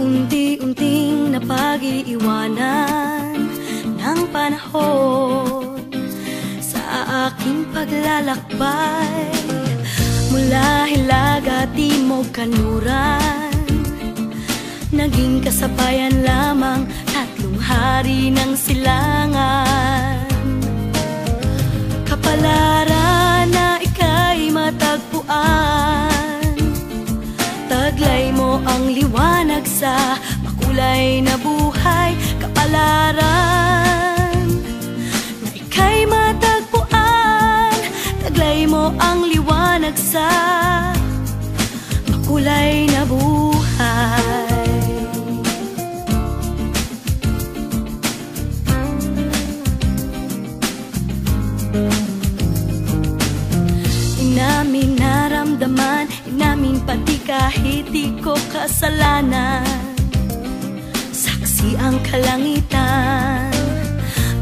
Unti-unting napag-iiwanan ng panahon sa aking paglalakbay, mula hilaga, timog, kanluran, naging kasabayan lamang tatlong hari ng silangan. Kapalaran na ika'y matagpuan, taglay mo ang liwanag sa makulay na buhay. Kapalaran na ika'y matagpuan, taglay mo ang liwanag sa makulay na buhay. Inamin naramdaman, inamin pati kahit di ko kasalanan. Saksi ang kalangitan,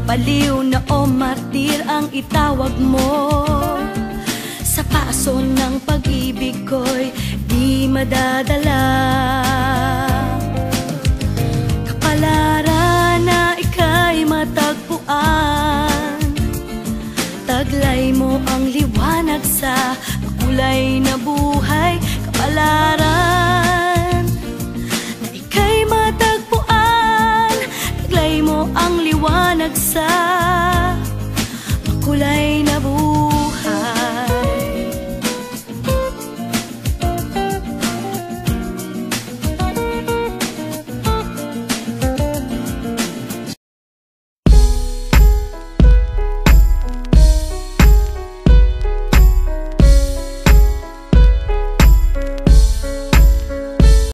baliw na o martir ang itawag mo. Sa paso ng pag-ibig ko'y di madadala. Kapalaran na ika'y matagpuan, taglay mo ang liwanag sa makulay na buhay. Kapalaran na ika'y matagpuan, taglay mo ang liwanag sa